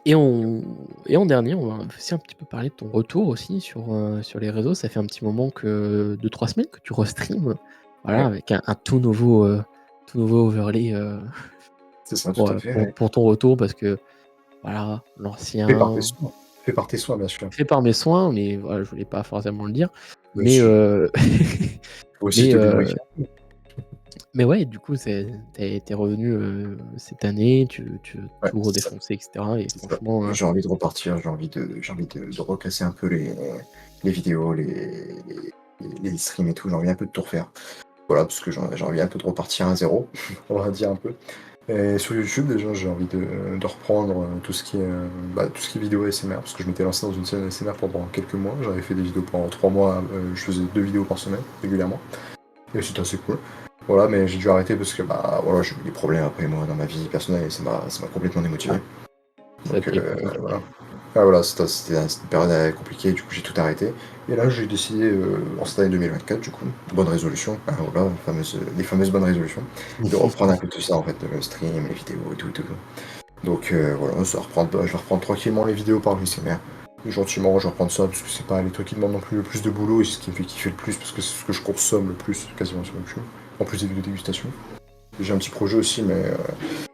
Et en dernier, on va aussi un petit peu parler de ton retour aussi sur les réseaux. Ça fait un petit moment que 2-3 semaines que tu restreams, voilà, Ouais, avec un tout nouveau overlay, c'est ça, tout à fait, ouais. pour ton retour parce que, voilà, Fait par tes l'ancien soins. Fait par tes soins, bien sûr. fait par mes soins, mais voilà, je voulais pas forcément le dire. Bien Mais sûr. Faut aussi mais te heu, lubrifier un peu. mais ouais, du coup, tu revenu, cette année, tu veux Ouais, tout c'est ça, redéfoncer et cetera et c'est ça. franchement, J'ai envie de repartir, j'ai envie de recasser un peu les vidéos, les streams et tout, j'ai envie un peu de tout refaire. Voilà, parce que j'ai envie un peu de repartir à zéro, on va dire un peu. Et sur YouTube, déjà, j'ai envie de reprendre tout ce qui est, tout ce qui est vidéo ASMR, parce que je m'étais lancé dans une chaîne ASMR pendant quelques mois. J'avais fait des vidéos pendant 3 mois, je faisais 2 vidéos par semaine, régulièrement. Et c'était assez cool. Voilà, mais j'ai dû arrêter parce que voilà, j'ai eu des problèmes après moi dans ma vie personnelle et ça m'a complètement démotivé. ça a Donc pris plus voilà. Ah, voilà, c'était une période compliquée, du coup j'ai tout arrêté. Et là j'ai décidé en cette année 2024, du coup, bonne résolution, hein, voilà, les fameuses bonnes résolutions, de reprendre un peu tout ça en fait, le stream, les vidéos et tout, tout, tout. Donc voilà, je vais reprendre tranquillement les vidéos par le SMR. Gentiment, je vais reprendre ça parce que c'est pas les trucs qui demandent non plus le plus de boulot et c'est ce qui me fait kiffer le plus parce que c'est ce que je consomme le plus quasiment sur YouTube. En plus des vidéos dégustation. J'ai un petit projet aussi, mais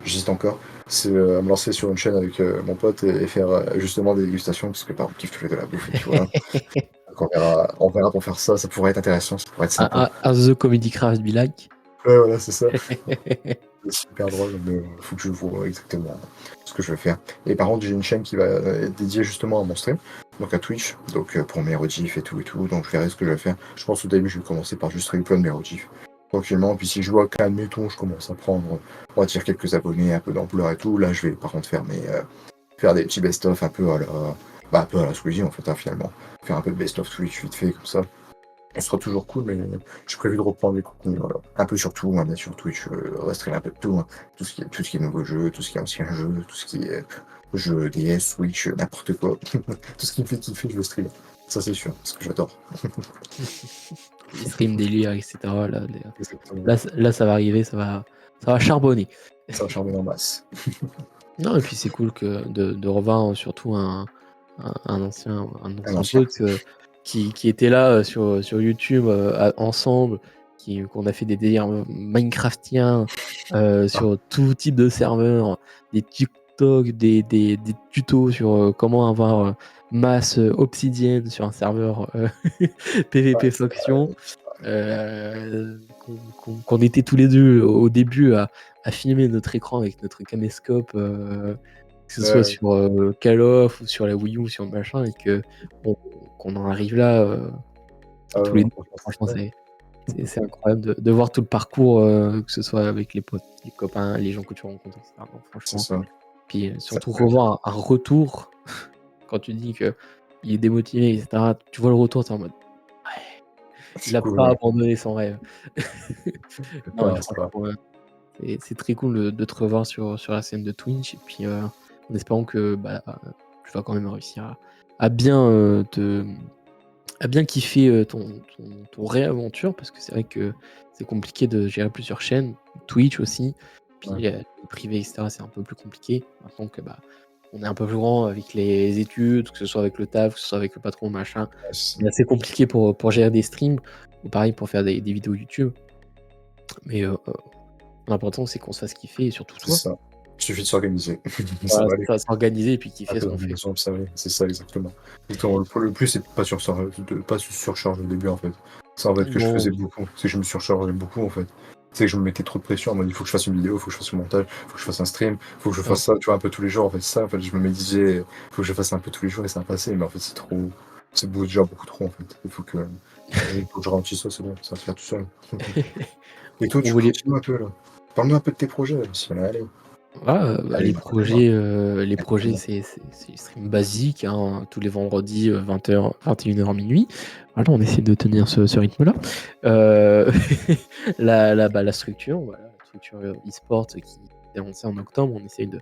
j'hésite encore. C'est à me lancer sur une chaîne avec mon pote et faire justement des dégustations parce que par contre, kiffe toujours de la bouffe et puis voilà. Donc on verra pour faire ça. Ça pourrait être intéressant, ça pourrait être sympa. As the comedy craft be like. Ouais, voilà, c'est ça. C'est super drôle, mais faut que je vois exactement ce que je vais faire. Et par contre, j'ai une chaîne qui va être dédiée justement à mon stream, donc à Twitch, donc pour mes rediffs et tout et tout. Donc je verrai ce que je vais faire. Je pense au début, je vais commencer par juste stream mes rediffs tranquillement. Puis si je vois qu'admettons, je commence à prendre, on va dire quelques abonnés, un peu d'ampleur et tout, là je vais par contre faire des petits best-of un peu à la Squeezie en fait, hein, finalement. Faire un peu de best-of Twitch vite fait comme ça. Ce sera toujours cool, mais j'ai prévu de reprendre les contenus, voilà. Un peu sur tout, hein, bien sûr, Twitch, restreindre un peu de tout, hein. Tout ce qui est nouveau jeu, tout ce qui est ancien jeu, tout ce qui est jeu DS, Switch, n'importe quoi. Tout ce qui me fait kiffer, je le stream. Ça, c'est sûr, parce que j'adore. Les streams délire, etc. Exactement. Là, ça va arriver, ça va charbonner. Ça va charmer en masse. Non, et puis c'est cool de revoir surtout un Un ancien ancien. pote qui était là sur YouTube ensemble, qu'on a fait des délires Minecraftiens Ah, sur tout type de serveurs, des TikTok, des tutos sur comment avoir masse obsidienne sur un serveur ouais, PVP c'est faction. Qu'on était tous les deux au début à filmer notre écran avec notre caméscope, que ce soit ouais, sur Call of ou sur la Wii U ou sur le machin, et qu'on en arrive là ah ouais, tous les non, deux. franchement, Franchement, c'est incroyable de voir tout le parcours, que ce soit avec les potes, les copains, les gens que tu rencontres, etc. Donc, c'est franchement, ça. puis Ça surtout fait revoir un retour quand tu dis que il est démotivé, etc. Tu vois le retour, tu es en mode il c'est a cool, pas ouais. abandonné son rêve. Non, mais Non, c'est pas. franchement, c'est très cool de te revoir sur la scène de Twitch et puis en espérant que tu vas quand même réussir à bien à bien kiffer ton réaventure parce que c'est vrai que c'est compliqué de gérer plusieurs chaînes, Twitch aussi, Ouais. puis vie privée, etc. C'est un peu plus compliqué. Maintenant que on est un peu plus grand avec les études, que ce soit avec le taf, que ce soit avec le patron, machin, Ouais, c'est ça. c'est assez compliqué pour gérer des streams ou pareil pour faire des vidéos YouTube. Mais l'important, c'est qu'on se fasse kiffer et surtout C'est toi. ça. Il suffit de s'organiser. Ça Voilà, va c'est aller. ça, s'organiser et puis Un kiffer ce peu qu'on fait. d'organisation, observer, c'est ça exactement. Exactement. Le plus, c'est de pas se surcharger au début en fait. C'est en fait que je Non, faisais beaucoup, c'est que je me surchargeais beaucoup en fait. C'est que je me mettais trop de pression en mode il faut que je fasse une vidéo, il faut que je fasse un montage, il faut que je fasse un stream, il faut que je ouais. fasse ça, tu vois, un peu tous les jours en fait. Ça, en fait, je me disais, il faut que je fasse un peu tous les jours et ça va passer, mais en fait, c'est trop, c'est déjà beaucoup trop en fait. Il faut que je ralentisse ça, c'est bon, ça va se faire tout seul. Et toi, On tu voulait continues un peu là. Parle-nous un peu de tes projets, là, si on est allé. voilà, Allez, raconte-moi. les projets, c'est des streams basiques, hein, tous les vendredis, 20h, 21h, minuit. Voilà, on essaie de tenir ce rythme-là. Heu, la structure, voilà, la structure, e-sport qui est lancée en octobre, on essaye de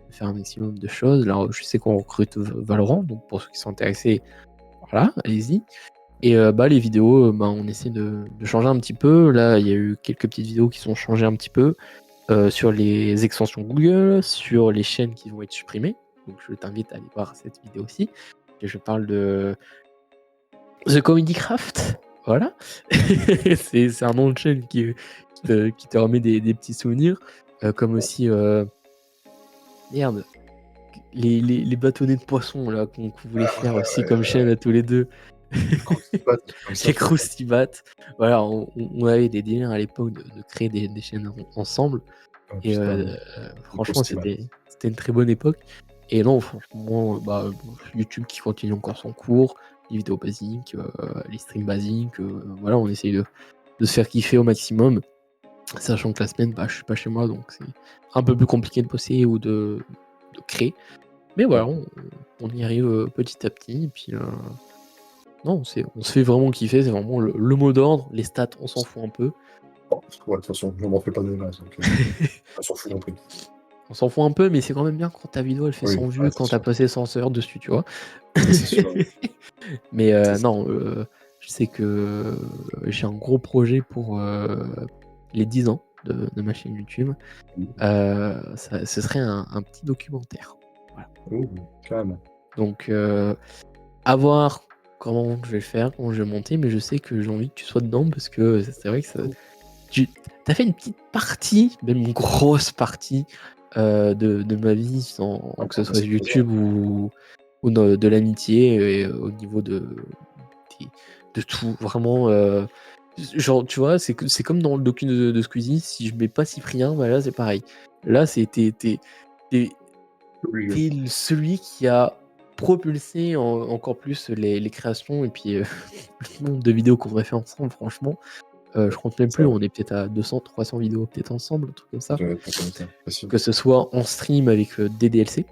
faire un maximum de choses. Là, je sais qu'on recrute Valorant, donc pour ceux qui sont intéressés, voilà, allez-y. Et les vidéos, on essaie de changer un petit peu. Là, il y a eu quelques petites vidéos qui sont changées un petit peu, sur les extensions Google, sur les chaînes qui vont être supprimées. donc je t'invite à aller voir cette vidéo aussi. Et je parle de The Comedy Craft, voilà. C'est un nom de chaîne qui te remet des petits souvenirs, comme aussi merde, les bâtonnets de poisson là qu'on voulait faire aussi comme chaîne à tous les deux. Croustibat, comme ça, Les Croustibat. Voilà, on avait des délires à l'époque de créer des chaînes ensemble. Et putain, franchement, Croustibat. c'était une très bonne époque. Et non, franchement, YouTube qui continue encore son cours, les vidéos basiques, les streams basiques. Voilà, on essaye de se faire kiffer au maximum. Sachant que la semaine, je suis pas chez moi, donc c'est un peu plus compliqué de bosser ou de créer. Mais voilà, on y arrive petit à petit. Et puis, non, on se fait vraiment kiffer. C'est vraiment le mot d'ordre. Les stats, on s'en fout un peu. Bon, ouais, de toute façon, je m'en fais pas de mal, donc on s'en fout non plus. On s'en fout un peu, mais c'est quand même bien quand ta vidéo elle fait Oui, 100 vues, ouais, quand c'est t'as sûr. passé 100 heures dessus, tu vois. C'est sûr. Mais C'est sûr. non, je sais que j'ai un gros projet pour les 10 ans de ma chaîne YouTube. Ce serait un petit documentaire. Voilà. Ouh, carrément. Donc, à voir comment je vais le faire, comment je vais le monter, mais je sais que j'ai envie que tu sois dedans parce que c'est vrai que tu as fait une petite partie, même une grosse partie de ma vie, que ce soit C'est plaisir. YouTube ou de l'amitié, et au niveau de tout, vraiment. Genre, tu vois, c'est comme dans le docu de Squeezie, si je mets pas Cyprien, bah là c'est pareil. Là, t'es Obligé. celui qui a propulsé encore plus les créations et puis le nombre de vidéos qu'on aurait fait ensemble, franchement. Je compte même Ça plus, on est peut-être à 200, 300 vidéos peut-être ensemble, un truc comme ça. doit être comme ça, facile. Que ce soit en stream avec des DLC.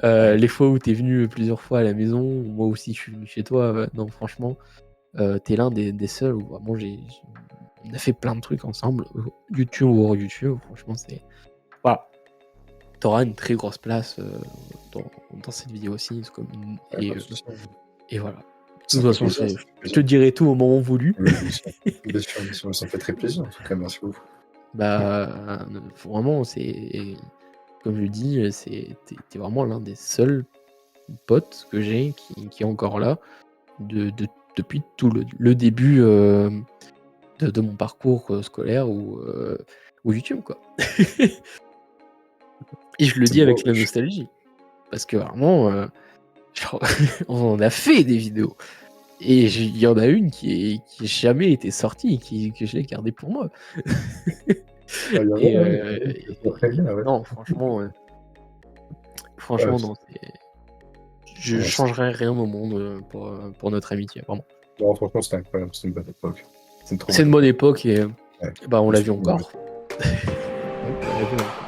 Ouais. Les fois où t'es venu plusieurs fois à la maison, moi aussi je suis venu chez toi, non franchement, t'es l'un des seuls où vraiment on a fait plein de trucs ensemble, YouTube ou hors YouTube, franchement c'est... Voilà, t'auras une très grosse place dans cette vidéo aussi, Ouais, pas de souci. et voilà. De Ça toute fait façon, plaisir, ça fait je te plaisir. dirai tout au moment voulu. Oui, bien sûr. Bien sûr, bien sûr, ça fait très plaisir, en tout cas, merci beaucoup. Vraiment, c'est... Comme je dis, t'es vraiment l'un des seuls potes que j'ai qui est encore là depuis tout le début de mon parcours scolaire ou YouTube, quoi. Et je le C'est dis beau, avec la wesh. nostalgie. Parce que vraiment, genre, on a fait des vidéos. Et il y en a une qui n'a jamais été sortie, que je l'ai gardée pour moi. Ah, il y en a, Et, ouais, il y en a qui sont très bien, ouais. non, franchement, Ouais, non, je ouais, changerais rien au monde pour notre amitié, vraiment. non, franchement, c'était incroyable, c'était une bonne époque. C'est une trop C'est bonne une bonne époque. époque et Ouais. on l'a vu Surtout, encore. On l'a vu encore.